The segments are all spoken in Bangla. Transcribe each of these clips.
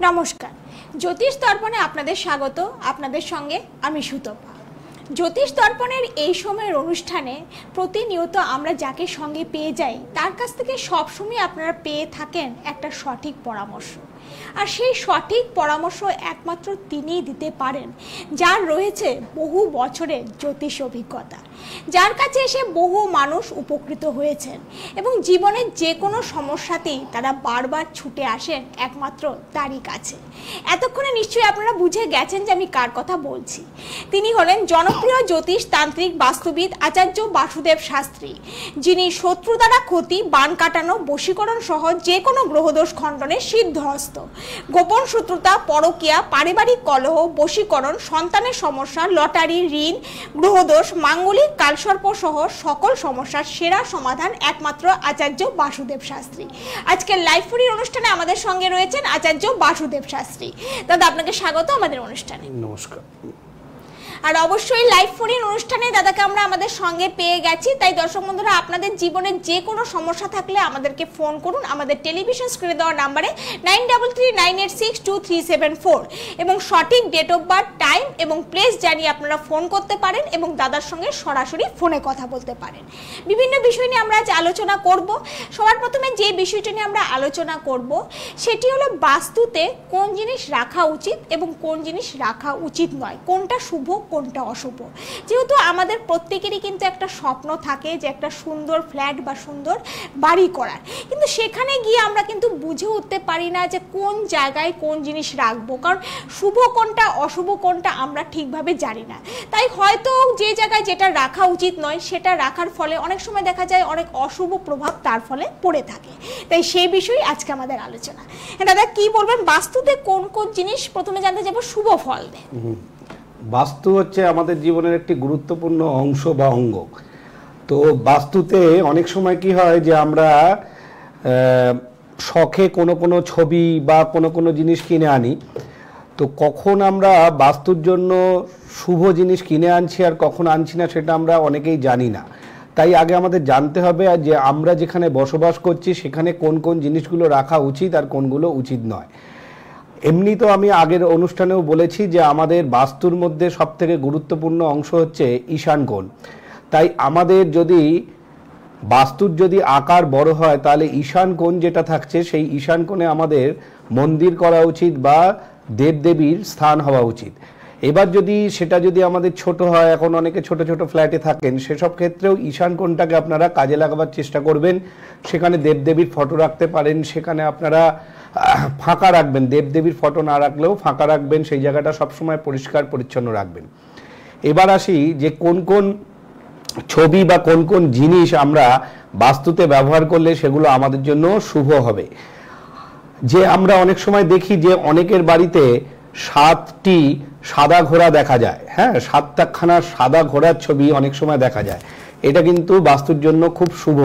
নমস্কার, জ্যোতিষ দর্পণে আপনাদের স্বাগত। আপনাদের সঙ্গে আমি সুতপা। জ্যোতিষ দর্পণের এই সময়ের অনুষ্ঠানে প্রতিনিয়ত আমরা যাকে সঙ্গে পেয়ে যাই তার কাছ থেকে সবসময় আপনারা পেয়ে থাকেন একটা সঠিক পরামর্শ। আর সেই সঠিক পরামর্শ একমাত্র তিনিই দিতে পারেন যার রয়েছে বহু বছরের জ্যোতিষ অভিজ্ঞতা, যার কাছে এসে বহু মানুষ উপকৃত হয়েছেন এবং জীবনের যে কোনো সমস্যাতেই তারা বারবার ছুটে আসেন একমাত্র তারই কাছে। এতক্ষণে নিশ্চয়ই আপনারা বুঝে গেছেন যে আমি কার কথা বলছি। তিনি হলেন জনপ্রিয় জ্যোতিষ তান্ত্রিক বাস্তুবিদ আচার্য বাসুদেব শাস্ত্রী, যিনি শত্রু দ্বারা ক্ষতি, বান কাটানো, বশীকরণ সহ যে কোনো গ্রহদোষ খণ্ডনে সিদ্ধহস্ত। গোপন শত্রুতা, পরকীয়া, পারিবারিক কলহ, বশীকরণ, সন্তানের সমস্যা, লটারি, ঋণ, গ্রহদোষ, মাঙ্গলিক, কালসর্প সহ সকল সমস্যার সেরা সমাধান একমাত্র আচার্য বাসুদেব শাস্ত্রী। আজকের লাইভ ফোনের অনুষ্ঠানে আমাদের সঙ্গে রয়েছেন আচার্য বাসুদেব শাস্ত্রী। দাদা, আপনাকে স্বাগত আমাদের অনুষ্ঠানে। নমস্কার। আর অবশ্যই লাইভ ফোনের অনুষ্ঠানে দাদাকে আমরা আমাদের সঙ্গে পেয়ে গেছি, তাই দর্শক বন্ধুরা আপনাদের জীবনের যে কোনো সমস্যা থাকলে আমাদেরকে ফোন করুন আমাদের টেলিভিশন স্ক্রিনে দেওয়া নাম্বারে 9339862374 এবং সঠিক ডেট অফ বার্থ, টাইম এবং প্লেস জানিয়ে আপনারা ফোন করতে পারেন এবং দাদার সঙ্গে সরাসরি ফোনে কথা বলতে পারেন। বিভিন্ন বিষয় নিয়ে আমরা আজ আলোচনা করব। সবার প্রথমে যে বিষয়টা নিয়ে আমরা আলোচনা করব সেটি হলো বাস্তুতে কোন জিনিস রাখা উচিত এবং কোন জিনিস রাখা উচিত নয়, কোনটা শুভ কোনটা অশুভ। যেহেতু আমাদের প্রত্যেকেরই কিন্তু একটা স্বপ্ন থাকে যে একটা সুন্দর ফ্ল্যাট বা সুন্দর বাড়ি করার, কিন্তু সেখানে গিয়ে আমরা কিন্তু বুঝে উঠতে পারি না যে কোন জায়গায় কোন জিনিস রাখবো, কারণ শুভ কোনটা অশুভ কোনটা আমরা ঠিকভাবে জানি না। তাই হয়তো যে জায়গায় যেটা রাখা উচিত নয় সেটা রাখার ফলে অনেক সময় দেখা যায় অনেক অশুভ প্রভাব তার ফলে পড়ে থাকে। তাই সেই বিষয়ে আজকে আমাদের আলোচনা। দাদা, কি বলবেন বাস্তুতে কোন কোন জিনিস প্রথমে জানতে যাবো শুভ ফল দেয়? বাস্তু হচ্ছে আমাদের জীবনের একটি গুরুত্বপূর্ণ অংশ বা অঙ্গ। তো বাস্তুতে অনেক সময় কি হয় যে আমরা শখে কোনো কোনো ছবি বা কোনো কোনো জিনিস কিনে আনি। তো কখন আমরা বাস্তুর জন্য শুভ জিনিস কিনে আনছি আর কখন আনছি না সেটা আমরা অনেকেই জানি না। তাই আগে আমাদের জানতে হবে যে আমরা যেখানে বসবাস করছি সেখানে কোন কোন জিনিসগুলো রাখা উচিত আর কোনগুলো উচিত নয়। এমনি তো আমি আগের অনুষ্ঠানেও বলেছি যে আমাদের বাস্তুর মধ্যে সবথেকে গুরুত্বপূর্ণ অংশ হচ্ছে ঈশান কোণ। তাই আমাদের যদি বাস্তুর যদি আকার বড় হয় তাহলে ঈশান কোণ যেটা থাকছে সেই ঈশান কোণে আমাদের মন্দির করা উচিত বা দেবদেবীর স্থান হওয়া উচিত। এবার সেটা যদি আমাদের ছোট হয়, এখন অনেকে ছোট ছোট ফ্ল্যাটে থাকেন, সেসব ক্ষেত্রেও ঈশান কোণটাকে আপনারা কাজে লাগাবার চেষ্টা করবেন। সেখানে দেবদেবীর ফটো রাখতে পারেন, সেখানে আপনারা ফাঁকা রাখবেন, দেবদেবীর ফটো না রাখলেও ফাঁকা রাখবেন, সেই জায়গাটা সবসময় পরিষ্কার পরিচ্ছন্ন রাখবেন। এবার আসি যে কোন কোন ছবি বা কোন কোন জিনিস আমরা বাস্তুতে ব্যবহার করলে সেগুলো আমাদের জন্য শুভ হবে। যে আমরা অনেক সময় দেখি যে অনেকের বাড়িতে 7টি সাদা ঘোড়া দেখা যায়। হ্যাঁ, 7খানা সাদা ঘোড়ার ছবি অনেক সময় দেখা যায়। এটা কিন্তু বাস্তুর জন্য খুব শুভ।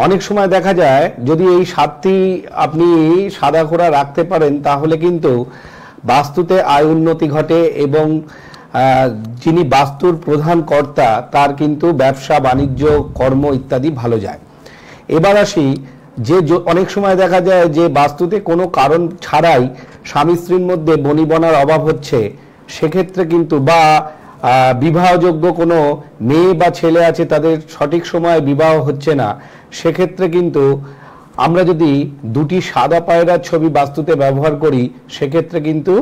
অনেক সময় দেখা যায় যদি এই 7টি আপনি সাদা ঘোড়া রাখতে পারেন তাহলে কিন্তু বাস্তুতে আয় উন্নতি ঘটে এবং যিনি বাস্তুর প্রধান কর্তা তার কিন্তু ব্যবসা বাণিজ্য কর্ম ইত্যাদি ভালো যায়। এবার আসি যে অনেক সময় দেখা যায় যে বাস্তুতে কোনো কারণ ছাড়াই স্বামী স্ত্রীর মধ্যে বনিবনার অভাব হচ্ছে, সেক্ষেত্রে কিন্তু বা বিবাহযোগ্য কোনো মেয়ে বা ছেলে আছে তাদের সঠিক সময়ে বিবাহ হচ্ছে না, সেক্ষেত্রে কিন্তু আমরা যদি 2টি সাদা পায়রার ছবি বাস্তুতে ব্যবহার করি সেক্ষেত্রে কিন্তু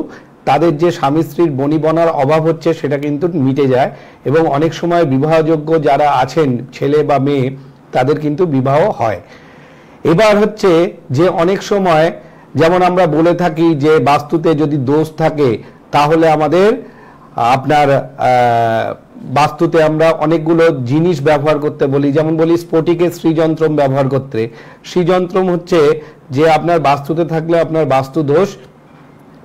তাদের যে স্বামী স্ত্রীর বনিবনার অভাব হচ্ছে সেটা কিন্তু মিটে যায় এবং অনেক সময় বিবাহযোগ্য যারা আছেন ছেলে বা মেয়ে তাদের কিন্তু বিবাহ হয়। এবার হচ্ছে যে অনেক সময় যেমন আমরা বলে থাকি যে বাস্তুতে যদি দোষ থাকে তাহলে আমাদের আপনার বাস্তুতে আমরা অনেকগুলো জিনিস ব্যবহার করতে বলি, যেমন বলি স্ফটিকের শ্রীযন্ত্রম ব্যবহার করতে। শ্রীযন্ত্রম হচ্ছে যে আপনার বাস্তুতে থাকলে আপনার বাস্তু দোষ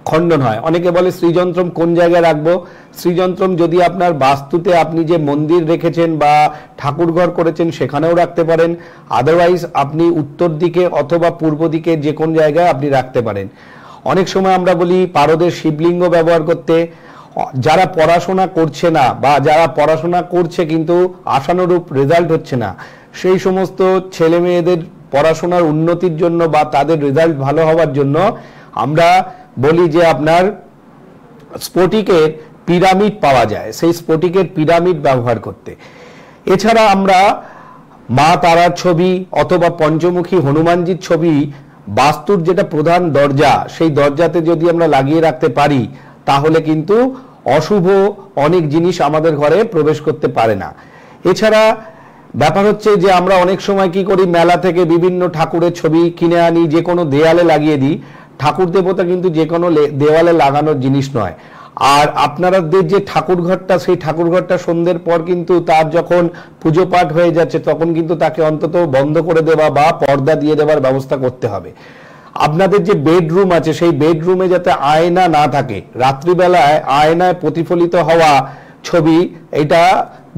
খণ্ডন হয়। অনেকে বলে শ্রীযন্ত্রম কোন জায়গায় রাখবো? শ্রীযন্ত্রম যদি আপনার বাস্তুতে আপনি যে মন্দির রেখেছেন বা ঠাকুরঘর করেছেন সেখানেও রাখতে পারেন, আদারওয়াইজ আপনি উত্তর দিকে অথবা পূর্ব দিকে যে কোন জায়গায় আপনি রাখতে পারেন। অনেক সময় আমরা বলি পারদের শিবলিঙ্গ ব্যবহার করতে। যারা পড়াশোনা করছে না বা যারা পড়াশোনা করছে কিন্তু আশানুরূপ রেজাল্ট হচ্ছে না, সেই সমস্ত ছেলে মেয়েদের পড়াশোনার উন্নতির জন্য বা তাদের রেজাল্ট ভালো হওয়ার জন্য আমরা বলি যে আপনার স্ফটিকের পিরামিড পাওয়া যায়, সেই স্ফটিকের পিরামিড ব্যবহার করতে। এছাড়া আমরা মা তারার ছবি অথবা পঞ্চমুখী হনুমানজির ছবি বাস্তুর যেটা প্রধান দরজা, সেই দরজাতে যদি আমরা লাগিয়ে রাখতে পারি তাহলে কিন্তু অশুভ অনেক জিনিস আমাদের ঘরে প্রবেশ করতে পারে না। এছাড়া ব্যাপার হচ্ছে যে আমরা অনেক সময় কি করি, মেলা থেকে বিভিন্ন ঠাকুরের ছবি কিনে আনি, যে কোনো দেয়ালে লাগিয়ে দিই। ঠাকুর দেবতা কিন্তু যে কোনো দেওয়ালে লাগানোর জিনিস নয়। আর আপনাদের যে ঠাকুর ঘরটা, সেই ঠাকুর ঘরটা সন্ধ্যের পর কিন্তু তার যখন পুজো পাঠ হয়ে যাচ্ছে তখন কিন্তু তাকে অন্তত বন্ধ করে দেওয়া বা পর্দা দিয়ে দেওয়ার ব্যবস্থা করতে হবে। আপনাদের যে বেডরুম আছে সেই বেডরুমে যাতে আয়না না থাকে, রাত্রিবেলায় আয়নায় প্রতিফলিত হওয়া ছবি, এটা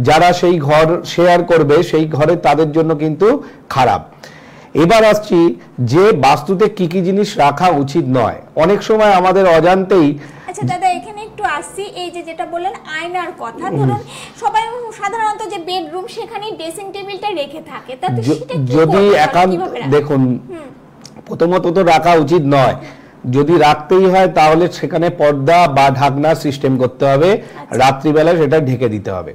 যারা সেই ঘর শেয়ার করবে সেই ঘরে তাদের জন্য কিন্তু খারাপ। এবার আসছি যে বাস্তুতে কি কি জিনিস রাখা উচিত নয়। অনেক সময় আমাদের অজান্তেই। আচ্ছা দাদা, এখানে একটু আসছি, এই যে যেটা বললেন আয়নার কথা, ধরুন সবাই সাধারণত যে বেডরুম সেখানে ড্রেসিং টেবিলটা রেখে থাকে, তাতে সেটা কি যদি একান্ত দেখুন, প্রথমত তো রাখা উচিত নয়। যদি রাখতেই হয় তাহলে সেখানে পর্দা বা ঢাকনা সিস্টেম করতে হবে, রাত্রিবেলা সেটা ঢেকে দিতে হবে।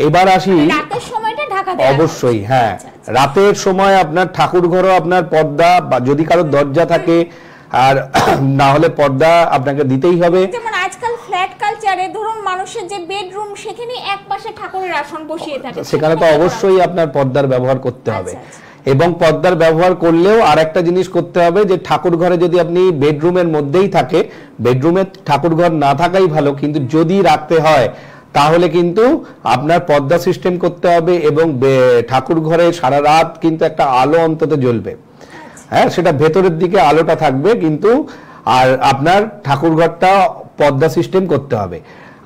এবার আসি রাতের সময়টা ঢাকা দেওয়া অবশ্যই, হ্যাঁ রাতের সময় আপনার ঠাকুর ঘরও আপনার পর্দা, বা যদি কারো দরজা থাকে আর না হলে পর্দা আপনাকে দিতেই হবে। যেমন আজকাল ফ্ল্যাট কালচারে ধরুন মানুষের যে বেডরুম সেখানে এক পাশে ঠাকুরের আসন বসিয়ে থাকে, সেখানে তো অবশ্যই আপনার পর্দার ব্যবহার করতে হবে। এবং পর্দার ব্যবহার করলেও আর একটা জিনিস করতে হবে যে ঠাকুর ঘরে যদি আপনি বেডরুমের মধ্যেই থাকে, বেডরুমে ঠাকুর ঘর না থাকাই ভালো, কিন্তু যদি রাখতে হয় তাহলে কিন্তু আপনার পর্দা সিস্টেম করতে হবে এবং ঠাকুর ঘরে সারা রাত কিন্তু একটা আলো অন্তত জ্বলবে। হ্যাঁ, সেটা ভেতরের দিকে আলোটা থাকবে কিন্তু, আর আপনার ঠাকুর ঘরটা পর্দা সিস্টেম করতে হবে।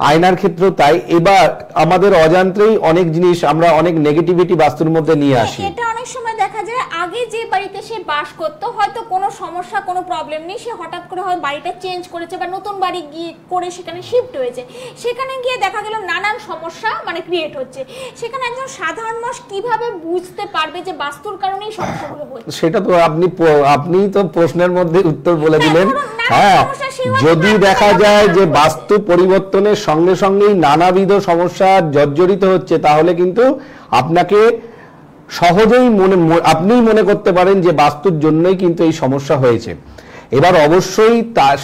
আয়নার ক্ষেত্রেও তাই। এবার আমাদের অজান্তেই অনেক জিনিস আমরা অনেক নেগেটিভিটি বাস্তুর মধ্যে নিয়ে আসি। এটা অনেক সময় দেখা যায় আগে যে বাড়িতে সে বাস করতো হয়তো কোনো সমস্যা কোনো প্রবলেম নেই, সে হঠাৎ করে হয় বাড়িটা চেঞ্জ করেছে বা নতুন বাড়ি গিয়ে করে সেখানে শিফট হয়েছে, সেখানে গিয়ে দেখা গেল নানান সমস্যা মানে ক্রিয়েট হচ্ছে। সেখানে একজন সাধারণ মানুষ কিভাবে বুঝতে পারবে যে বাস্তুর কারণেই সমস্যাগুলো হচ্ছে? সেটা তো আপনি তো প্রশ্নের মধ্যে উত্তর বলে দিলেন। হ্যাঁ, যদি দেখা যায় যে বাস্তু পরিবর্তনের সঙ্গে সঙ্গেই নানাবিধ সমস্যা জর্জরিত হচ্ছে তাহলে কিন্তু আপনাকে সহজেই আপনিই মনে করতে পারেন যে বাস্তুর জন্যই কিন্তু এই সমস্যা হয়েছে। এবার অবশ্যই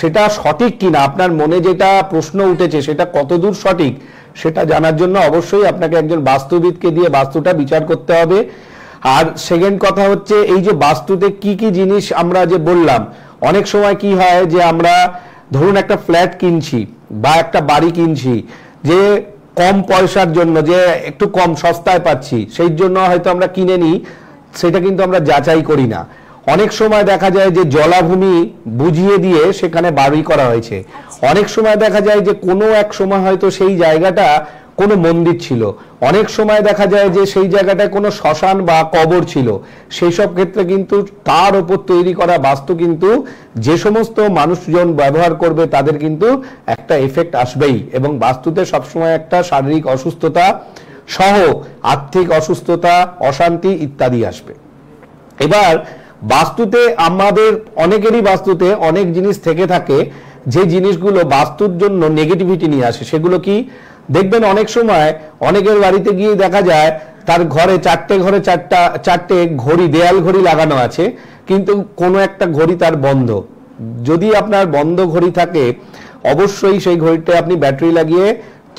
সেটা সঠিক কিনা, আপনার মনে যেটা প্রশ্ন উঠেছে সেটা কতদূর সঠিক সেটা জানার জন্য অবশ্যই আপনাকে একজন বাস্তুবিদকে দিয়ে বাস্তুটা বিচার করতে হবে। আর সেকেন্ড কথা হচ্ছে এই যে বাস্তুতে কি কি জিনিস আমরা যে বললাম, অনেক সময় কি হয় যে আমরা ধরুন একটা ফ্ল্যাট কিনছি বা একটা বাড়ি কিনছি, যে কম পয়সার জন্য, যে একটু কম সস্তায় পাচ্ছি সেই জন্য হয়তো আমরা কিনে নিই, সেটা কিন্তু আমরা যাচাই করি না। অনেক সময় দেখা যায় যে জলাভূমি বুঝিয়ে দিয়ে সেখানে বাড়ি করা হয়েছে। অনেক সময় দেখা যায় যে কোনো এক সময় হয়তো সেই জায়গাটা কোনো মন্দির ছিল, অনেক সময় দেখা যায় যে সেই জায়গাটায় কোনো শ্মশান বা কবর ছিল। সেই সব ক্ষেত্রে কিন্তু তার উপর তৈরি করা বাস্তু কিন্তু যে সমস্ত মানুষজন ব্যবহার করবে তাদের কিন্তু একটা এফেক্ট আসবেই, এবং বাস্তুতে সবসময় একটা শারীরিক অসুস্থতা সহ আর্থিক অসুস্থতা, অশান্তি ইত্যাদি আসবে। এবার বাস্তুতে আমাদের অনেকেরই বাস্তুতে অনেক জিনিস থেকে থাকে যে জিনিসগুলো বাস্তুর জন্য নেগেটিভিটি নিয়ে আসে। সেগুলো কি দেখবেন, অনেক সময় অনেকের বাড়িতে গিয়ে দেখা যায় তার ঘরে চারটে ঘড়ি, দেয়াল ঘড়ি লাগানো আছে, কিন্তু কোনো একটা ঘড়ি তার বন্ধ। যদি আপনার বন্ধ ঘড়ি থাকে অবশ্যই সেই ঘড়িটা আপনি ব্যাটারি লাগিয়ে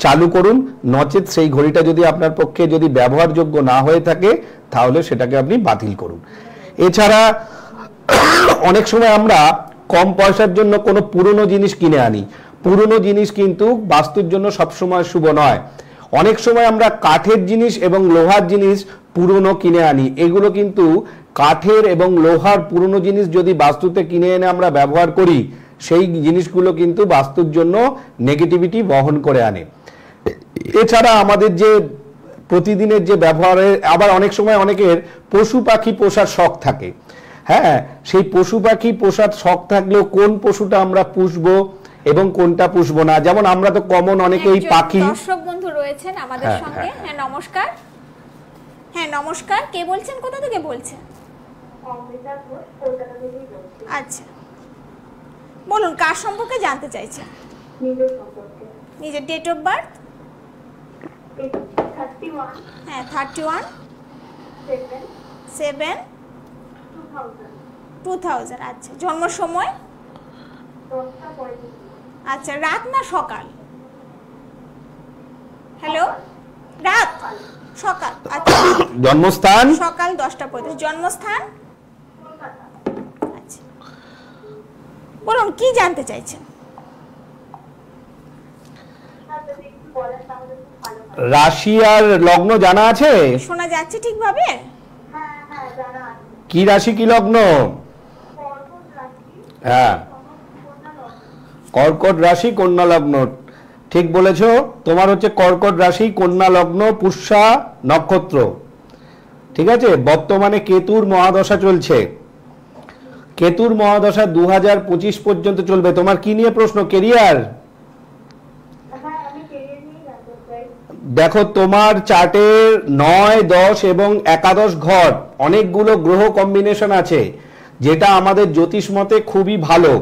চালু করুন, নচেত সেই ঘড়িটা যদি আপনার পক্ষে যদি ব্যবহারযোগ্য না হয়ে থাকে তাহলে সেটাকে আপনি বাতিল করুন। এছাড়া অনেক সময় আমরা কম পয়সার জন্য কোনো পুরনো জিনিস কিনে আনি, পুরনো জিনিস কিন্তু বাস্তুর জন্য সবসময় শুভ নয়। অনেক সময় আমরা কাঠের জিনিস এবং লোহার জিনিস পুরনো কিনে আনি, এগুলো কিন্তু কাঠের এবং লোহার পুরনো জিনিস যদি বাস্তুতে কিনে এনে আমরা ব্যবহার করি সেই জিনিসগুলো কিন্তু বাস্তুর জন্য নেগেটিভিটি বহন করে আনে। এছাড়া আমাদের যে প্রতিদিনের যে ব্যবহারে, আবার অনেক সময় অনেকের পশু পাখি পোষার শখ থাকে। হ্যাঁ, সেই পশু পাখি পোষার শখ থাকলেও কোন পশুটা আমরা পুষবো এবং কোনটা পুষবো না, যেমন আমরা তো কমন অনেকেই পাখি। দর্শক বন্ধু রয়েছেন আমাদের সঙ্গে। হ্যাঁ নমস্কার। হ্যাঁ নমস্কার, কে বলছেন, কোথা থেকে বলছেন? আচ্ছা বলুন কার সম্পর্কে জানতে চাইছেন? নিজের সম্পর্কে। নিজের ডেট অফ বার্থ? 31 হ্যাঁ 31 7 7 2000 2000। আচ্ছা, জন্ম সময়? 10টা 35। আচ্ছা, রাত না সকাল? হ্যালো, রাত সকাল। আচ্ছা, জন্মস্থান? সকাল 10টা 35। জন্মস্থান? কলকাতা। আচ্ছা, বলুন কি জানতে চাইছেন? স্যার যদি একটু বলেন তাহলে খুব ভালো হয়। রাশি আর লগ্ন জানা আছে? শোনা যাচ্ছে ঠিকভাবে? হ্যাঁ হ্যাঁ জানা আছে। কি রাশি কি লগ্ন? কর্কট রাশি, হ্যাঁ, কন্যা লগ্ন। কর্কট রাশি কন্যা লগ্ন, ঠিক বলেছো। তোমার হচ্ছে কর্কট রাশি কন্যা লগ্ন পুষ্যা নক্ষত্র, ঠিক আছে। বর্তমানে কেতুর মহাদশা চলছে। কেতুর মহাদশা 2025 পর্যন্ত চলবে। তোমার কি নিয়ে প্রশ্ন? কেরিয়ার? হ্যাঁ আমি কেরিয়ার নিয়ে জানতে চাই। দেখো তোমার চার্টের 9, 10 এবং একাদশ ঘর অনেকগুলো গ্রহ কম্বিনেশন আছে, যেটা আমাদের জ্যোতিষ মতে খুবই ভালো।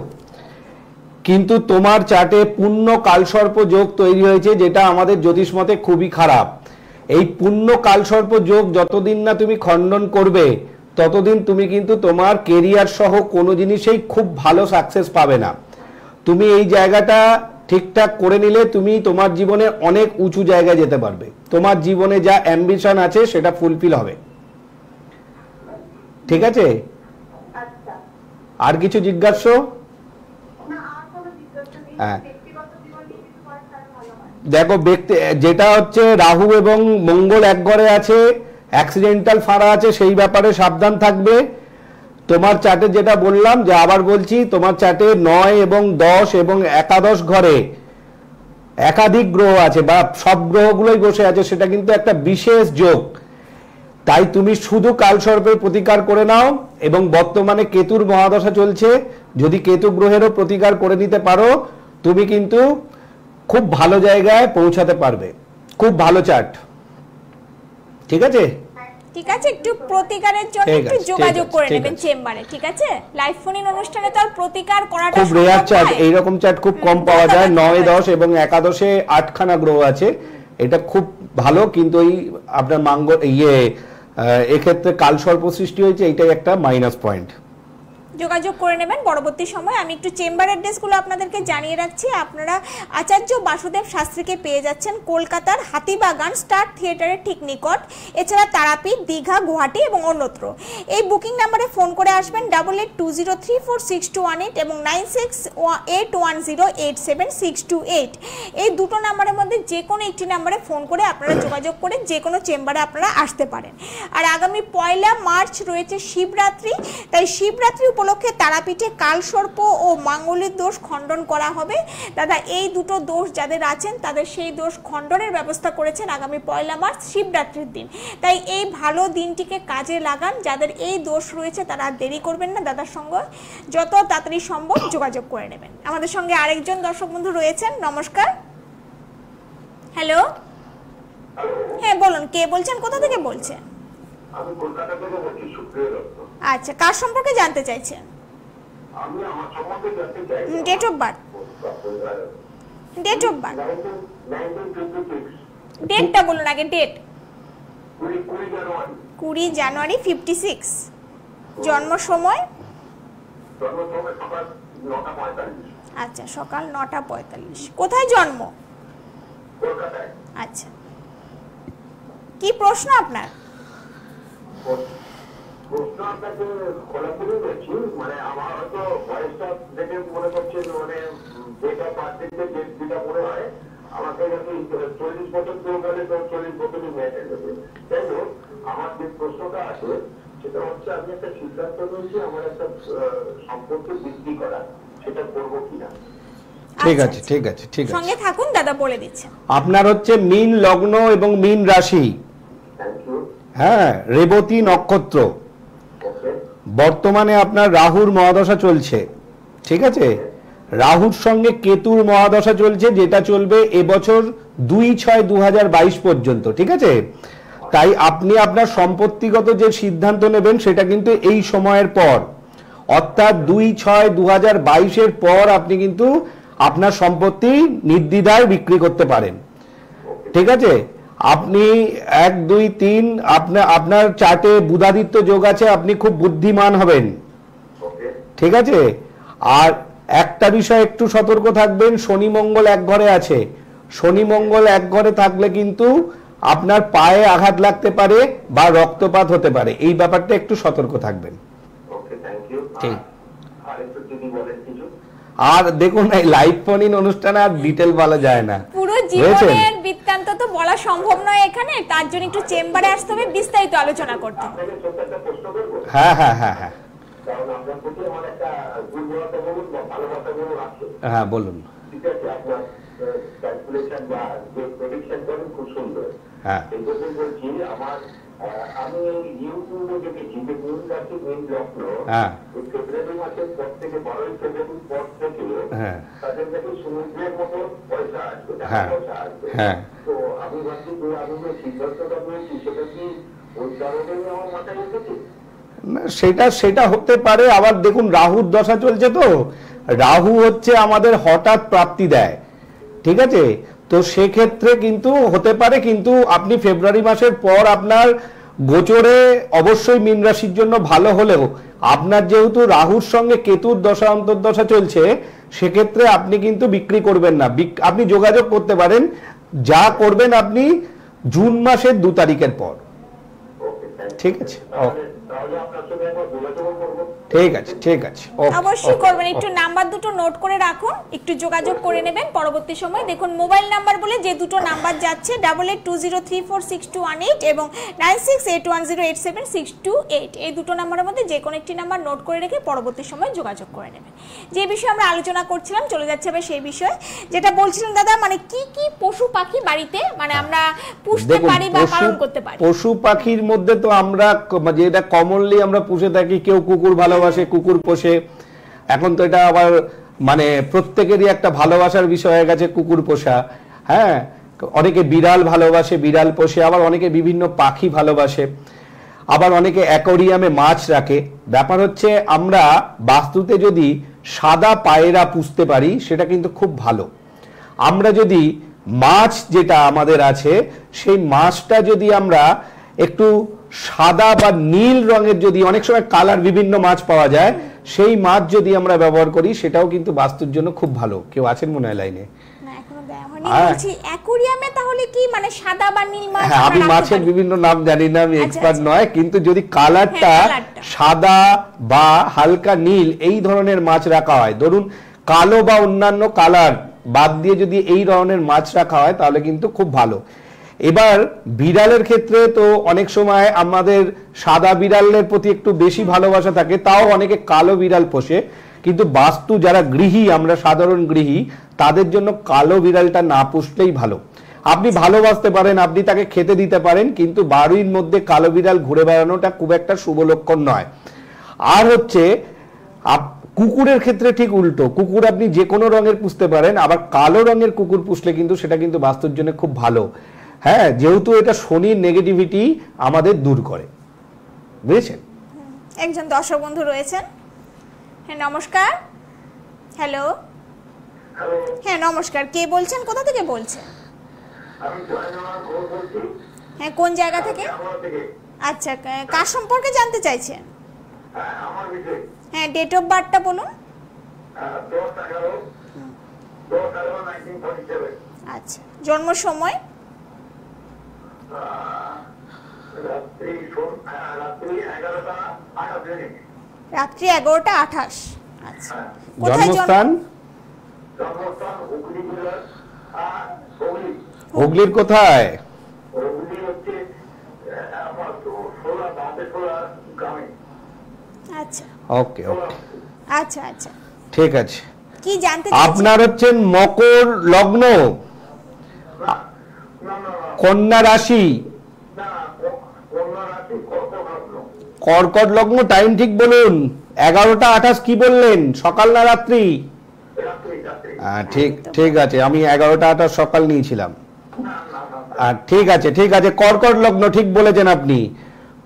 কিন্তু তোমার চার্টে পূর্ণ কালসর্প যোগ তৈরি হয়েছে, যেটা আমাদের জ্যোতিষ মতে খুবই খারাপ। এই পূর্ণ কালসর্প যোগ যতদিন না তুমি খণ্ডন করবে, ততদিন তুমি কিন্তু তোমার কেরিয়ার সহ কোনো জিনিসেই খুব ভালো সাকসেস পাবে না। তুমি এই জায়গাটা ঠিকঠাক করে নিলে তুমি তোমার জীবনে অনেক উঁচু জায়গায় যেতে পারবে। তোমার জীবনে যা অ্যাম্বিশন আছে সেটা ফুলফিল হবে, ঠিক আছে। আচ্ছা। আর কিছু জিজ্ঞাসা? না আর কোনো জিজ্ঞাসা নেই। হ্যাঁ। ব্যক্তিগত জীবন নিয়ে কিছু বলেন তাহলে ভালো হয়। দেখো ব্যক্তি যেটা হচ্ছে রাহু এবং মঙ্গল এক ঘরে আছে, অ্যাক্সিডেন্টাল ফাঁড়া আছে, সেই ব্যাপারে সাবধান থাকবে। তোমার চার্টে যেটা বললাম, যে আবার বলছি, তোমার চার্টে 9 এবং 10 এবং একাদশ ঘরে একাধিক গ্রহ আছে, বা সব গ্রহগুলোই বসে আছে, সেটা কিন্তু একটা বিশেষ যোগ। তাই তুমি শুধু কালসর্পের প্রতিকার করে নাও, এবং বর্তমানে কেতুর মহাদশা চলছে, যদি কেতু গ্রহেরও প্রতিকার করে নিতে পারো, তুমি কিন্তু খুব ভালো জায়গায় পৌঁছাতে পারবে। খুব ভালো চার্ট, ঠিক আছে। ঠিক আছে, একটু প্রতিকারের জন্য ঠিক একটু আছে, যোগাযোগ ঠিক করে আছে, নেবেন ঠিক আছে। চেম্বারে, ঠিক আছে। লাইভ ফোন ইন অনুষ্ঠানে তো আর প্রতিকার করাটা খুব রেয়ার সম্ভব চার্ট, নয়। এইরকম চার্ট খুব কম পাওয়া যায়। ধন্যবাদ, 9, 10 এবং একাদশে 8খানা গ্রহ আছে, এটা খুব ভালো। কিন্তু এই আপনার এক্ষেত্রে কালসর্প সৃষ্টি হয়েছে, এইটাই একটা মাইনাস পয়েন্ট। যোগাযোগ করে নেবেন পরবর্তী সময়। আমি একটু চেম্বার অ্যাড্রেসগুলো আপনাদেরকে জানিয়ে রাখছি। আপনারা আচার্য বাসুদেব শাস্ত্রীকে পেয়ে যাচ্ছেন কলকাতার হাতিবাগান স্টার থিয়েটারের ঠিক নিকট, এছাড়া তারাপীঠ, দীঘা, গুয়াহাটি এবং অন্যত্র। এই বুকিং নাম্বারে ফোন করে আসবেন 8820346218 এবং 9681087628। এই দুটো নাম্বারের মধ্যে যে কোনো একটি নাম্বারে ফোন করে আপনারা যোগাযোগ করে যে কোনো চেম্বারে আপনারা আসতে পারেন। আর আগামী 1 মার্চ রয়েছে শিবরাত্রি, তাই শিবরাত্রি উপলক্ষে তারাপীঠে কালসর্প ও মাঙ্গলিক দোষ খণ্ডন করা হবে। দাদা এই দুটো দোষ যাদের আছেন তাদের সেই দোষ খণ্ডনের ব্যবস্থা করেছেন আগামী 1 মার্চ শিবরাত্রির দিন। তাই এই ভালো দিনটিকে কাজে লাগান। যাদের এই দোষ রয়েছে তারা দেরি করবেন না, দাদার সঙ্গে যত তাড়াতাড়ি সম্ভব যোগাযোগ করে নেবেন। আমাদের সঙ্গে আরেকজন দর্শক বন্ধু রয়েছেন, নমস্কার। হ্যালো, হ্যাঁ বলুন, কে বলছেন, কোথা থেকে বলছেন? আমি কলকাতা থেকে বলছি, সুপ্রিয় দত্ত। আচ্ছা, কার সম্পর্কে জানতে চাইছেন? আমি আমার সম্বন্ধে জানতে চাই। Date of birth, date of birth, 1956 ডেটটা বলুন আগে, ডেট। 20 জানুয়ারি। 20 জানুয়ারি 56। জন্ম সময়? জন্ম সময় সকাল 9:45। আচ্ছা, সকাল 9:45। কোথায় জন্ম? কলকাতায়। আচ্ছা, কি প্রশ্ন আপনার? প্রশ্ন আপনাকে খোলাখুলি বলছি, মানে আমার হয়তো বয়সটা দেখে মনে করছে, মানে যেটা পার্সেন্টে যেটা মনে হয় আমাকে যখন 40 বছর কেউ গেলে তো 40 বছরই মেয়েটা দেবে। যাই হোক, আমার যে প্রশ্নটা আছে সেটা হচ্ছে, আমি একটা সিদ্ধান্ত নিয়েছি আমার একটা সম্পত্তি বিক্রি করা, সেটা করবো কিনা। ঠিক আচ্ছা, আছে, ঠিক আছে, ঠিক আছে। সঙ্গে থাকুন, দাদা বলে দিচ্ছেন। আপনার হচ্ছে মীন লগ্ন এবং মীন রাশি, থ্যাংক ইউ। হ্যাঁ, রেবতী নক্ষত্র। ওকে। বর্তমানে আপনার রাহুর মহাদশা চলছে, ঠিক আছে। রাহুর সঙ্গে কেতুর মহাদশা চলছে, যেটা চলবে এবছর 2/6/2022 পর্যন্ত, ঠিক আছে। তাই আপনি আপনার সম্পত্তিগত যে সিদ্ধান্ত নেবেন সেটা কিন্তু এই সময়ের পর, অর্থাৎ 2/6/2022 পর আপনি কিন্তু আপনার সম্পত্তি নির্দ্বিধায় বিক্রি করতে পারেন। ঠিক আছে, আপনি 1 2 3 আপনার চার্টে বুধাদিত্য যোগ আছে, আপনি খুব বুদ্ধিমান হবেন। ওকে ঠিক আছে, আর একটা বিষয় একটু সতর্ক থাকবেন, শনি মঙ্গল এক ঘরে আছে। শনি মঙ্গল এক ঘরে থাকলে কিন্তু আপনার পায়ে আঘাত লাগতে পারে বা রক্তপাত হতে পারে, এই ব্যাপারটা একটু সতর্ক থাকবেন। Okay thank you. ঠিক। আর একটু যদি বলেন কিছু। আর দেখুন, এই লাইভ ফোন ইন অনুষ্ঠানে আর ডিটেল বলা যায় না, পুরো বুঝেছেন? জীবনের বৃত্তান্ত তো বলা সম্ভব নয় এখানে, তার জন্য একটু চেম্বারে আসতে হবে, বিস্তারিত আলোচনা করতে হবে। আপনাকে ছোট্ট একটা প্রশ্ন করবো, হ্যাঁ হ্যাঁ হ্যাঁ হ্যাঁ কারণ আপনার প্রতি আমার একটা দুর্বলতা বলুন বা ভালোবাসা বলুন আছে। হ্যাঁ বলুন। ঠিক আছে, আপনার ক্যালকুলেশন বা যে প্রেডিকশন করেন খুব সুন্দর। হ্যাঁ এই জন্য বলছি আমার আমি ইউটিউবে দেখেছি যে মূল রাশি মূল লগ্ন হ্যাঁ ওই ফেব্রুয়ারি মাসের পর থেকে 12ই ফেব্রুয়ারির পর থেকে হ্যাঁ তাদের কাছে সমুদ্রের মতো পয়সা আসবে, টাকা হ্যাঁ পয়সা আসবে। হ্যাঁ তো আমি ভাবছি যে আমি যে সিদ্ধান্তটা নিয়েছি সেটা কি ওই কারণেই আমার মাথায় এসেছে? না, সেটা হতে পারে। আবার দেখুন, রাহুর দশা চলছে, তো রাহু হচ্ছে আমাদের হঠাৎ প্রাপ্তি দেয়। ঠিক আছে, তো সেক্ষেত্রে কিন্তু হতে পারে, কিন্তু আপনি ফেব্রুয়ারি মাসের পর আপনার গোচরে অবশ্যই মীন রাশির জন্য ভালো হলেও আপনার যেহেতু রাহুর সঙ্গে কেতুর দশা অন্তর্দশা চলছে, সেক্ষেত্রে আপনি কিন্তু বিক্রি করবেন না। আপনি যোগাযোগ করতে পারেন, যা করবেন আপনি জুন মাসের 2 তারিখের পর। ওকে ঠিক আছে, ওকে, তাহলে আপনার সঙ্গে একবার যোগাযোগ করবো। ঠিক আছে, ঠিক আছে, ওকে, অবশ্যই ওকে, করবেন। একটু ওকে। নাম্বার দুটো নোট করে রাখুন, একটু যোগাযোগ করে নেবেন পরবর্তী সময়। দেখুন, মোবাইল নাম্বার বলে যে দুটো নাম্বার যাচ্ছে 8820346218 এবং 9681087628, এই দুটো নাম্বারের মধ্যে যে কোনো একটি নাম্বার নোট করে রেখে পরবর্তী সময় যোগাযোগ করে নেবেন। যে বিষয়ে আমরা আলোচনা করছিলাম, চলে যাচ্ছে এবার সেই বিষয়ে যেটা বলছিলাম দাদা, মানে কি কি পশু পাখি বাড়িতে মানে আমরা পুষতে দেখুন, পারি বা পালন করতে পারি। পশু পাখির মধ্যে তো আমরা যেটা কমনলি আমরা পুষে থাকি, কেউ কুকুর ভালোবাসে, কুকুর পোষে। এখন তো এটা আবার মানে প্রত্যেকেরই একটা ভালোবাসার বিষয় হয়ে গেছে কুকুর পোষা। হ্যাঁ, অনেকে বিড়াল ভালোবাসে, বিড়াল পোষে, আবার অনেকে বিভিন্ন পাখি ভালোবাসে, আবার অনেকে অ্যাকোয়ারিয়ামে মাছ রাখে। ব্যাপার হচ্ছে, আমরা বাস্তুতে যদি সাদা পায়রা পুষতে পারি সেটা কিন্তু খুব ভালো। আমরা যদি মাছ যেটা আমাদের আছে, সেই মাছটা যদি আমরা একটু সাদা বা নীল রঙের, যদি অনেক সময় কালার বিভিন্ন মাছ পাওয়া যায়, সেই মাছ যদি আমরা ব্যবহার করি, সেটাও কিন্তু বাস্তুর জন্য খুব ভালো। কেউ আছেন মনে হয় লাইনে? না, এখনো দেয়া হয়নি। বলছি অ্যাকোয়ারিয়ামে তাহলে কি মানে সাদা বা নীল মাছ হ্যাঁ, আমি আমরা রাখতে মাছের পারি? বিভিন্ন নাম জানি না, আমি আচ্ছা, এক্সপার্ট আচ্ছা। নয়, কিন্তু যদি কালারটা হ্যাঁ, কালারটা। সাদা বা হালকা নীল এই ধরনের মাছ রাখা হয়, ধরুন কালো বা অন্যান্য কালার বাদ দিয়ে যদি এই ধরনের মাছ রাখা হয়, তাহলে কিন্তু খুব ভালো। এবার বিড়ালের ক্ষেত্রে তো অনেক সময় আমাদের সাদা বিড়ালের প্রতি একটু বেশি ভালোবাসা থাকে, তাও অনেকে কালো বিড়াল পোষে। কিন্তু বাস্তু যারা গৃহী, আমরা সাধারণ গৃহী, তাদের জন্য কালো বিড়ালটা না পুষলেই ভালো। আপনি ভালোবাসতে পারেন, আপনি তাকে খেতে দিতে পারেন, কিন্তু বাড়ির মধ্যে কালো বিড়াল ঘুরে বেড়ানোটা খুব একটা শুভ লক্ষণ নয়। আর হচ্ছে কুকুরের ক্ষেত্রে ঠিক উল্টো, কুকুর আপনি যে কোনো রঙের পুষতে পারেন, আবার কালো রঙের কুকুর পুষলে কিন্তু সেটা কিন্তু বাস্তুর জন্য খুব ভালো। হ্যাঁ, যেহেতু এটা শনির নেগেটিভিটি আমাদের দূর করে, বুঝেছেন? একজন দর্শক বন্ধু রয়েছেন। হ্যাঁ, নমস্কার। হ্যালো। হ্যাঁ, নমস্কার। কে বলছেন, কোথা থেকে বলছেন? আমি জয়নারায়ণ ঘোষ বলছি, হ্যাঁ, কোন জায়গা থেকে? আমার থেকে। আচ্ছা, কার সম্পর্কে জানতে চাইছেন? আমার বিষয় হ্যাঁ, ডেট অফ বার্থটা বলুন। 10/11/1947। আচ্ছা, জন্ম সময়? রাত্রি 11:28। রাত্রি 11:28। আচ্ছা, কোথায় জন্মস্থান? জন্মস্থান হুগলি জেলার হুগলি। হুগলির কোথায়? হুগলি হচ্ছে আমার তো ষোলা গ্রামে। আচ্ছা ওকে ওকে, আচ্ছা আচ্ছা, ঠিক আছে। কি জানতে চাইছেন? আপনার হচ্ছেন মকর লগ্ন, না না না কন্যা রাশি, না, কন্যা রাশি কর্কট লগ্ন। কর্কট লগ্ন। টাইম ঠিক বলুন। 11:28 কি বললেন, সকাল না রাত্রি? রাত্রি রাত্রি। ঠিক ঠিক আছে, আমি 11:28 সকাল নিয়েছিলাম। না না না ঠিক আছে ঠিক আছে, কর্কট লগ্ন ঠিক বলেছেন আপনি।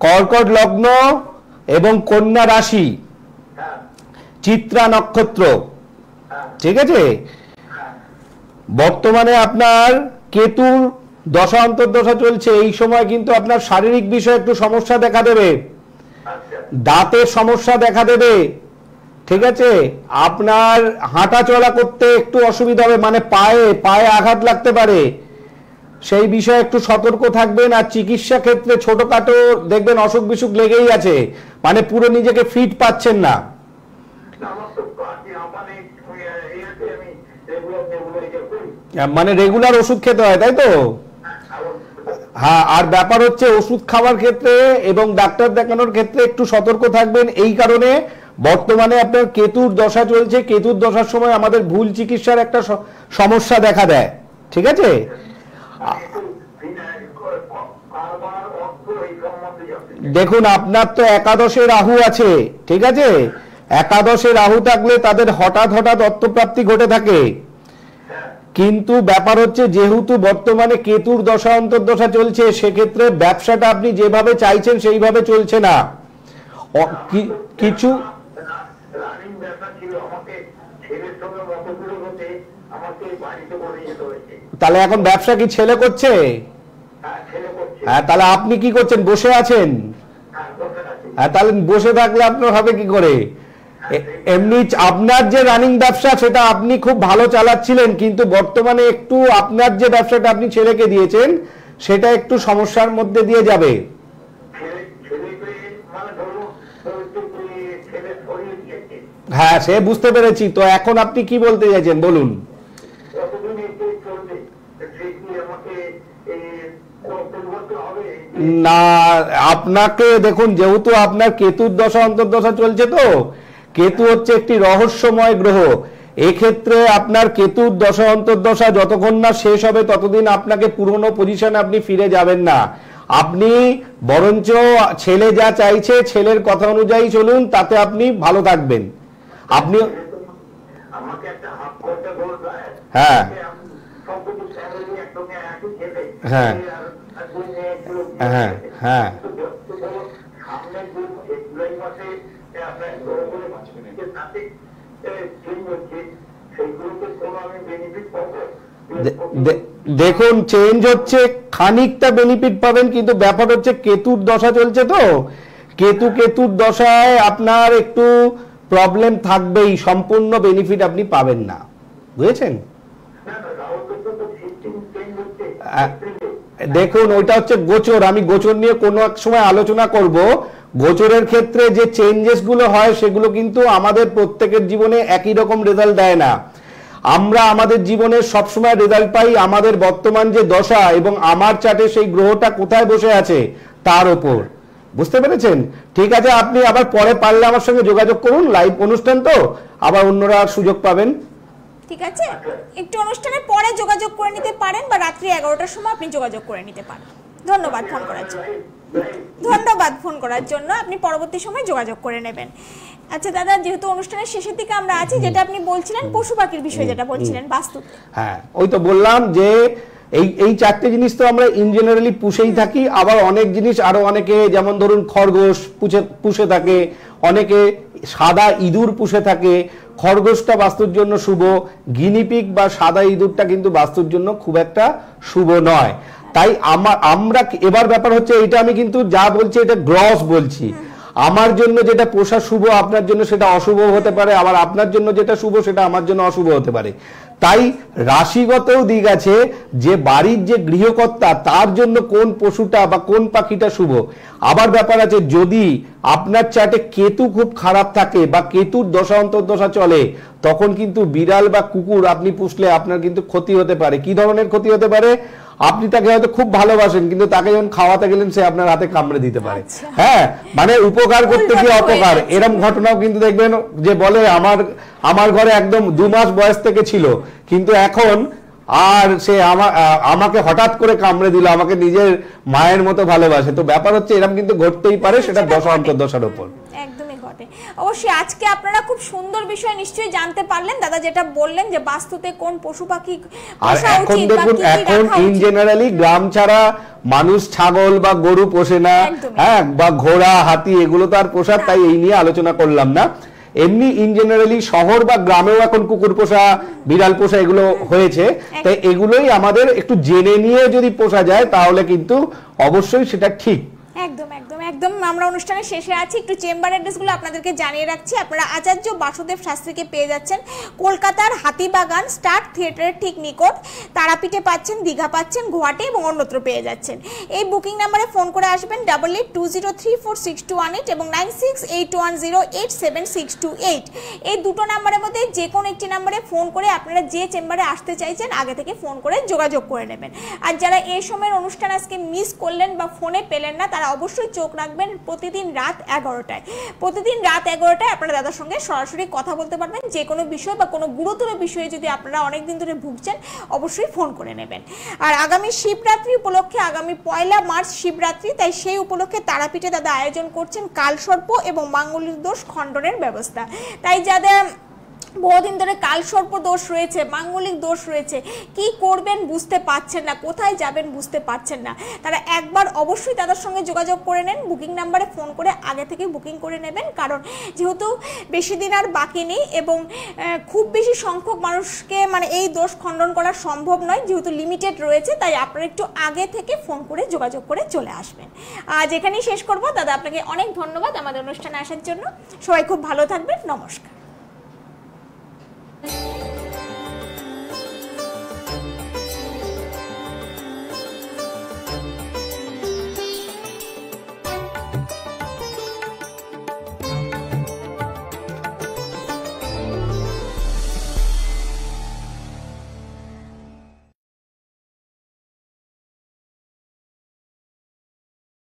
কর্কট লগ্ন এবং কন্যা রাশি। হ্যাঁ চিত্রা নক্ষত্র, ঠিক আছে? বর্তমানে আপনার কেতুর দশা অন্তর্দশা চলছে, এই সময় কিন্তু আপনার শারীরিক বিষয়ে একটু সমস্যা দেখা দেবে, আচ্ছা দাঁতের সমস্যা দেখা দেবে, ঠিক আছে? আপনার হাঁটা চলা করতে একটু অসুবিধা হবে, মানে পায়ে পায়ে আঘাত লাগতে পারে, সেই বিষয়ে একটু সতর্ক থাকবেন। আর চিকিৎসা ক্ষেত্রে ছোটখাটো দেখবেন অসুখ বিসুখ লেগেই আছে, মানে পুরো নিজেকে ফিট পাচ্ছেন না। আমার তো মানে আমি রেগুলার করি। মানে রেগুলার ওষুধ খেতে হয়, তাই তো? হ্যাঁ, আর ব্যাপার হচ্ছে ওষুধ খাওয়ার ক্ষেত্রে এবং ডাক্তার দেখানোর ক্ষেত্রে একটু সতর্ক থাকবেন। এই কারণে বর্তমানে আপনার কেতুর দশা চলছে, কেতুর দশার সময় আমাদের ভুল চিকিৎসার একটা সমস্যা দেখা দেয়, ঠিক আছে? দেখুন, আপনার তো একাদশে রাহু আছে, ঠিক আছে? একাদশে রাহু থাকলে তাদের হঠাৎ হঠাৎ অর্থপ্রাপ্তি ঘটে থাকে, কিন্তু ব্যাপার হচ্ছে যেহেতু বর্তমানে কেতুর দশা অন্তর্দশা চলছে, সেক্ষেত্রে ব্যবসাটা আপনি যেভাবে চাইছেন সেইভাবে চলছে না। কিছু রানিং ব্যবসা ছিল, আমাকে ছেলের সঙ্গে মতবিরোধ হতে আমাকে বাড়িতে করে যেতে হয়েছে। তাহলে এখন ব্যবসা কি ছেলে করছে? হ্যাঁ, ছেলে করছে। হ্যাঁ, তাহলে আপনি কি করছেন? বসে আছেন? হ্যাঁ, বসে আছে। হ্যাঁ, তাহলে বসে থাকলে আপনার হবে কি করে? এমনি আপনার যে রানিং ব্যবসা সেটা আপনি খুব ভালো চালাচ্ছিলেন, কিন্তু বর্তমানে একটু আপনার যে ব্যবসাটা আপনি ছেলেকে দিয়েছেন সেটা একটু সমস্যার মধ্যে দিয়ে যাবে। হ্যাঁ, সে বুঝতে পেরেছি। তো এখন আপনি কি বলতে চাইছেন বলুন? না, আপনাকে দেখুন, যেহেতু আপনার কেতুর দশা অন্তর্দশা চলছে, তো কেতু হচ্ছে একটি রহস্যময় গ্রহ। এক্ষেত্রে আপনার কেতুর দশা অন্তর্দশা যতক্ষণ না শেষ হবে ততদিন আপনাকে পুরনো পজিশনে আপনি ফিরে যাবেন না। আপনি বরঞ্চ ছেলে যা চাইছে ছেলের কথা অনুযায়ী চলুন, তাতে আপনি ভালো থাকবেন। আপনি হ্যাঁ হ্যাঁ হ্যাঁ হ্যাঁ দেখুন, চেঞ্জ হচ্ছে, খানিকটা বেনিফিট পাবেন, কিন্তু ব্যাপার হচ্ছে কেতুর দশা চলছে, তো কেতুর দশায় আপনার একটু প্রবলেম থাকবেই, সম্পূর্ণ বেনিফিট আপনি পাবেন না, বুঝেছেন? দেখুন, ওইটা হচ্ছে গোচর। আমি গোচর নিয়ে কোনো এক সময় আলোচনা করব। গোচরের ক্ষেত্রে যে চেঞ্জেস গুলো হয় সেগুলো কিন্তু আমাদের প্রত্যেকের জীবনে একই রকম রেজাল্ট দেয় না। আমরা আমাদের জীবনে সবসময় রেজাল্ট পাই আমাদের বর্তমান যে দশা এবং আমার চার্টে সেই গ্রহটা কোথায় বসে আছে তার উপর, বুঝতে পেরেছেন? ঠিক আছে, আপনি আবার পরে পারলে আমার সঙ্গে যোগাযোগ করুন, লাইভ অনুষ্ঠান তো, আবার অন্যরা সুযোগ পাবেন। ঠিক আছে, একটু অনুষ্ঠানের পরে যোগাযোগ করে নিতে পারেন, বা রাত্রি 11টার সময় আপনি যোগাযোগ করে নিতে পারেন। ধন্যবাদ ফোন করার জন্য। ধন্যবাদ ফোন করার জন্য, আপনি পরবর্তী সময় যোগাযোগ করে নেবেন। আচ্ছা দাদা, যেহেতু অনুষ্ঠানের শেষের দিকে আমরা আছি, যেটা আপনি বলছিলেন পশু পাখির বিষয়ে, যেটা বলছিলেন বাস্তু, হ্যাঁ ওই তো বললাম যে এই চারটে জিনিস তো আমরা ইন জেনারেলি পুষেই থাকি। আবার অনেক জিনিস আরো অনেকে, যেমন ধরুন খরগোশ পুষে থাকে, অনেকে সাদা ইঁদুর পুষে থাকে। খরগোশটা বাস্তুর জন্য শুভ, গিনিপিগ বা সাদা ইঁদুরটা কিন্তু বাস্তুর জন্য খুব একটা শুভ নয়। তাই আমরা এবার ব্যাপার হচ্ছে, এটা আমি কিন্তু যা বলছি এটা গ্রস বলছি। আমার জন্য যেটা পোষা শুভ আপনার জন্য সেটা অশুভ হতে পারে, আবার আপনার জন্য যেটা শুভ সেটা আমার জন্য অশুভ হতে পারে। তাই রাশিগতও দিক আছে যে বাড়ির যে গৃহকর্তা তার জন্য কোন পশুটা বা কোন পাখিটা শুভ। আবার ব্যাপার আছে, যদি আপনার চার্টে কেতু খুব খারাপ থাকে বা কেতুর দশা অন্তর্দশা চলে, তখন কিন্তু বিড়াল বা কুকুর আপনি পুষলে আপনার কিন্তু ক্ষতি হতে পারে। কি ধরনের ক্ষতি হতে পারে? আপনি তাকে হয়তো খুব ভালোবাসেন, কিন্তু তাকে যখন খাওয়াতে গেলেন সে আপনার হাতে কামড়ে দিতে পারে। হ্যাঁ, মানে উপকার করতে গিয়ে অপকার, এরকম ঘটনাও কিন্তু দেখবেন যে বলে আমার ঘরে একদম 2 মাস বয়স থেকে ছিল, কিন্তু এখন আর সে আমাকে হঠাৎ করে কামড়ে দিল, আমাকে নিজের মায়ের মতো ভালোবাসে। তো ব্যাপার হচ্ছে এরকম কিন্তু ঘটতেই পারে, সেটা দশা অন্তর্দশার উপর একদমই ঘটে। অবশ্যই আজকে আপনারা খুব সুন্দর বিষয় নিশ্চয়ই জানতে পারলেন। দাদা যেটা বললেন যে বাস্তুতে কোন পশু পাখি পোষা উচিত, এখন দেখুন, এখন ইন জেনারেলি গ্রাম ছাড়া মানুষ ছাগল বা গরু পোষে না, হ্যাঁ, বা ঘোড়া হাতি এগুলো তো আর পোষার, তাই এই নিয়ে আলোচনা করলাম না। এমনি ইন জেনারেলি শহর বা গ্রামেও এখন কুকুর পোষা, বিড়াল পোষা এগুলো হয়েছে, তাই এগুলোই আমাদের একটু জেনে নিয়ে যদি পোষা যায় তাহলে কিন্তু অবশ্যই সেটা ঠিক। একদম একদম একদম। আমরা অনুষ্ঠানের শেষে আছি, একটু চেম্বার অ্যাড্রেসগুলো আপনাদেরকে জানিয়ে রাখছি। আপনারা আচার্য বাসুদেব শাস্ত্রীকে পেয়ে যাচ্ছেন কলকাতার হাতিবাগান স্টার থিয়েটারের ঠিক নিকট, তারাপীঠে পাচ্ছেন, দীঘা পাচ্ছেন, গুয়াহাটি এবং অন্যত্র পেয়ে যাচ্ছেন। এই বুকিং নাম্বারে ফোন করে আসবেন 8820346218 এবং 9681087628। এই দুটো নাম্বারের মধ্যে যে কোনো একটি নাম্বারে ফোন করে আপনারা যে চেম্বারে আসতে চাইছেন আগে থেকে ফোন করে যোগাযোগ করে নেবেন। আর যারা এই সময়ের অনুষ্ঠান আজকে মিস করলেন বা ফোনে পেলেন না, তারা অবশ্যই চোখ রাখবেন প্রতিদিন রাত 11টায়। প্রতিদিন রাত 11টায় আপনারা দাদার সঙ্গে সরাসরি কথা বলতে পারবেন। যে কোনো বিষয় বা কোনো গুরুতর বিষয়ে যদি আপনারা অনেকদিন ধরে ভুগছেন অবশ্যই ফোন করে নেবেন। আর আগামী শিবরাত্রি উপলক্ষে, আগামী 1 মার্চ শিবরাত্রি, তাই সেই উপলক্ষে তারাপীঠে দাদা আয়োজন করছেন কালসর্প এবং মাঙ্গলিক দোষ খণ্ডনের ব্যবস্থা। তাই যাদের বহুদিন ধরে কালসর্প দোষ রয়েছে, মাঙ্গলিক দোষ রয়েছে, কি করবেন বুঝতে পারছেন না, কোথায় যাবেন বুঝতে পারছেন না, তারা একবার অবশ্যই তাদের সঙ্গে যোগাযোগ করে নেন। বুকিং নাম্বারে ফোন করে আগে থেকে বুকিং করে নেবেন, কারণ যেহেতু বেশি দিন আর বাকি নেই এবং খুব বেশি সংখ্যক মানুষকে মানে এই দোষ খণ্ডন করা সম্ভব নয়, যেহেতু লিমিটেড রয়েছে, তাই আপনারা একটু আগে থেকে ফোন করে যোগাযোগ করে চলে আসবেন। আজ এখানেই শেষ করবো। দাদা আপনাকে অনেক ধন্যবাদ আমাদের অনুষ্ঠানে আসার জন্য। সবাই খুব ভালো থাকবেন। নমস্কার।